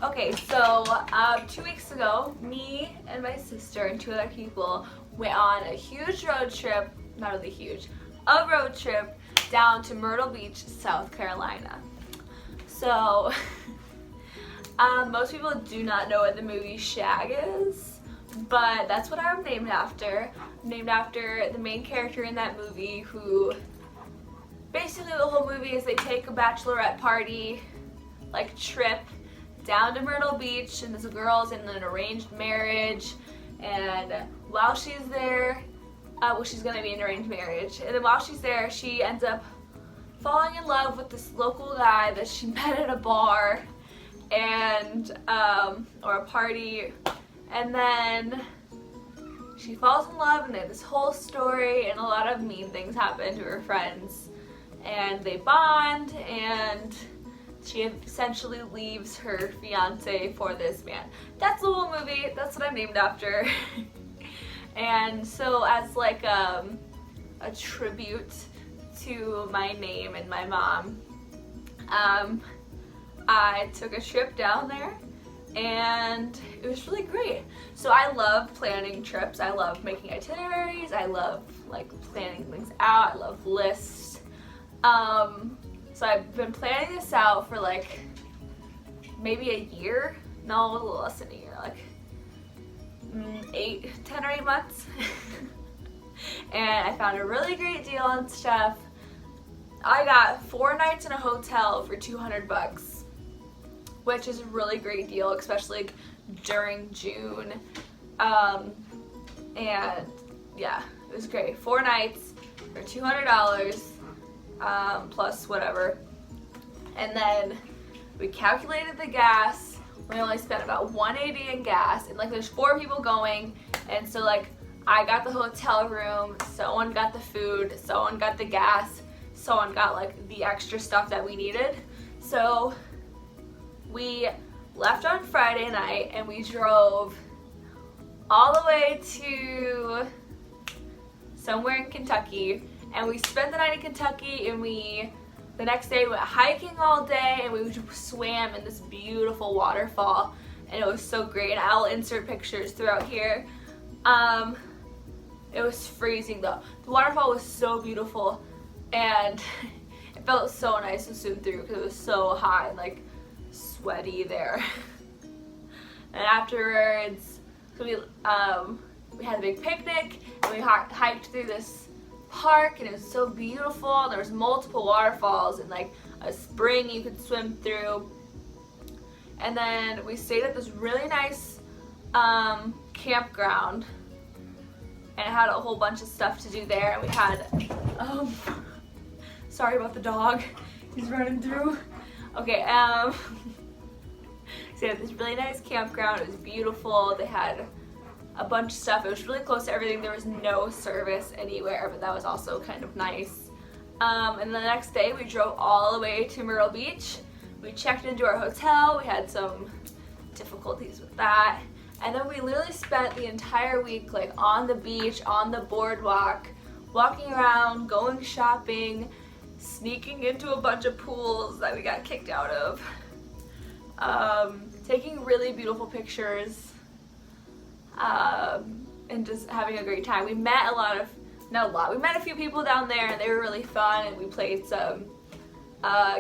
Okay, so 2 weeks ago, me and my sister and 2 other people went on a huge road trip, not really huge, a road trip down to Myrtle Beach, South Carolina. So, most people do not know what the movie Shag is, but that's what I'm named after. I'm named after the main character in that movie who, basically the whole movie is they take a bachelorette party, like trip, down to Myrtle Beach, and this girl's in an arranged marriage, and while she's there, she's gonna be in an arranged marriage, and then while she's there, she ends up falling in love with this local guy that she met at a bar, and, or a party, and then she falls in love, and they have this whole story, and a lot of mean things happen to her friends, and they bond, and she essentially leaves her fiance for this man. That's the whole movie. That's what I'm named after. And so as like a tribute to my name and my mom, I took a trip down there and it was really great. So I love planning trips. I love making itineraries. I love like planning things out. I love lists. So I've been planning this out for like maybe a year, no, a little less than a year, like 10 or 8 months. And I found a really great deal on stuff. I got 4 nights in a hotel for $200, which is a really great deal, especially like during June. And yeah, it was great. 4 nights for $200. Plus whatever, and then we calculated the gas. We only spent about $180 in gas, and like there's 4 people going, and so like I got the hotel room, someone got the food, someone got the gas, someone got like the extra stuff that we needed. So we left on Friday night and we drove all the way to somewhere in Kentucky. And we spent the night in Kentucky, and the next day went hiking all day, and we swam in this beautiful waterfall, and it was so great. And I'll insert pictures throughout here. It was freezing though. The waterfall was so beautiful, and it felt so nice to swim through because it was so hot and like sweaty there. And afterwards, so we had a big picnic, and we hiked through this park, and it was so beautiful. There was multiple waterfalls and like a spring you could swim through. And then we stayed at this really nice campground, and it had a whole bunch of stuff to do there. And we had sorry about the dog, he's running through. Okay, so we had this really nice campground. It was beautiful. They had a bunch of stuff. It was really close to everything. There was no service anywhere, but that was also kind of nice. And the next day we drove all the way to Myrtle Beach. We checked into our hotel. We had some difficulties with that. And then we literally spent the entire week like on the beach, on the boardwalk, walking around, going shopping, sneaking into a bunch of pools that we got kicked out of, taking really beautiful pictures, and just having a great time. We met we met a few people down there, and they were really fun, and we played some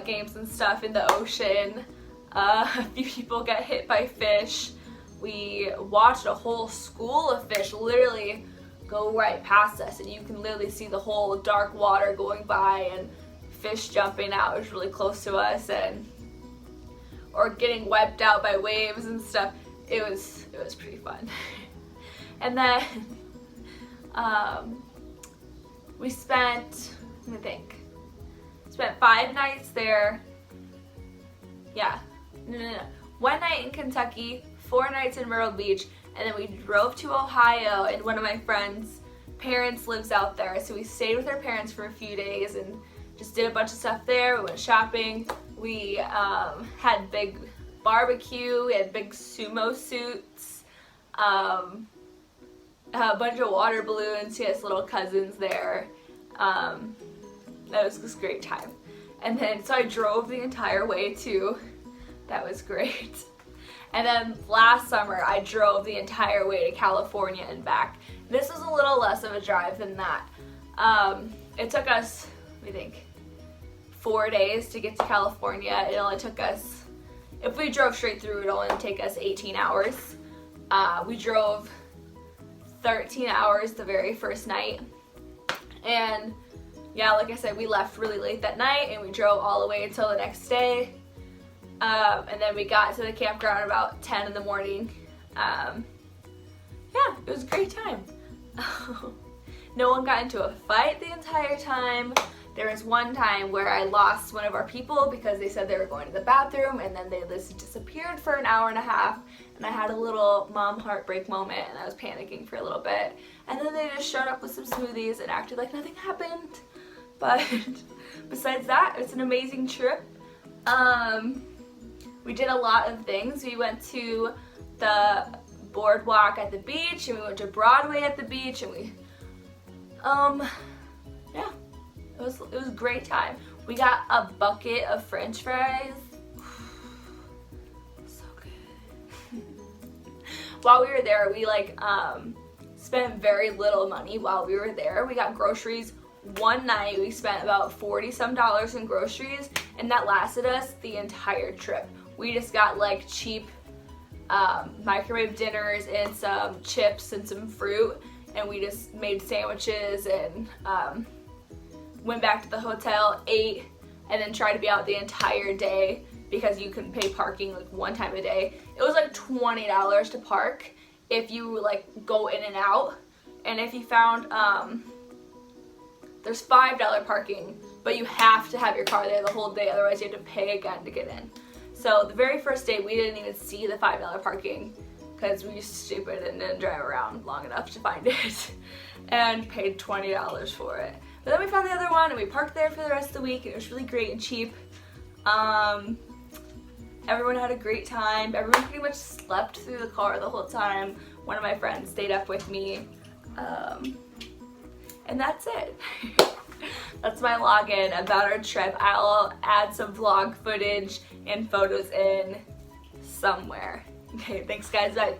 games and stuff in the ocean. A few people got hit by fish. We watched a whole school of fish literally go right past us, and you can literally see the whole dark water going by and fish jumping out. It was really close to us, or getting wiped out by waves and stuff. It was pretty fun. And then we spent 5 nights there. Yeah, no. 1 night in Kentucky, 4 nights in Myrtle Beach, and then we drove to Ohio, and one of my friends' parents lives out there, so we stayed with her parents for a few days and just did a bunch of stuff there. We went shopping. We had big barbecue. We had big sumo suits. A bunch of water balloons. She has little cousins there. That was just a great time. And then, so I drove the entire way too. That was great. And then last summer, I drove the entire way to California and back. This was a little less of a drive than that. It took us, I think, 4 days to get to California. It only took us, if we drove straight through, it would only take us 18 hours. We drove 13 hours the very first night. And yeah, like I said, we left really late that night and we drove all the way until the next day. And then we got to the campground about 10 in the morning. Yeah, it was a great time. No one got into a fight the entire time. There was one time where I lost one of our people because they said they were going to the bathroom, and then they just disappeared for an hour and a half, and I had a little mom heartbreak moment and I was panicking for a little bit. And then they just showed up with some smoothies and acted like nothing happened. But besides that, it's an amazing trip. We did a lot of things. We went to the boardwalk at the beach, and we went to Broadway at the beach, and we, yeah, it was a great time. We got a bucket of French fries. So good. While we were there, we spent very little money while we were there. We got groceries. One night we spent about $40-some in groceries, and that lasted us the entire trip. We just got like cheap microwave dinners and some chips and some fruit, and we just made sandwiches and went back to the hotel, ate, and then tried to be out the entire day because you can pay parking like one time a day. It was like $20 to park if you like go in and out, and if you found there's $5 parking, but you have to have your car there the whole day, otherwise you have to pay again to get in. So the very first day we didn't even see the $5 parking because we were stupid and didn't drive around long enough to find it and paid $20 for it. But then we found the other one and we parked there for the rest of the week, and it was really great and cheap. Everyone had a great time. Everyone pretty much slept through the car the whole time. One of my friends stayed up with me. And that's it. That's my login about our trip. I'll add some vlog footage and photos in somewhere. Okay, thanks guys, bye.